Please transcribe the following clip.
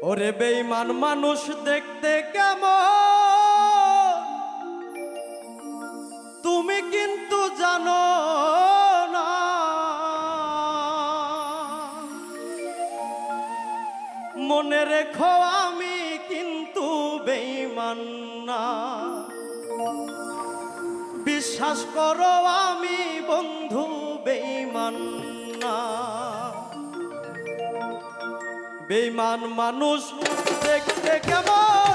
ওরে বেঈমান মানুষ দেখতে কেমন তুমি কিন্তু জানো না, মনে রেখো আমি কিন্তু বেঈমান না। বিশ্বাস করো আমি বন্ধু বেঈমান না। বেঈমান মানুষ দেখতে কেমন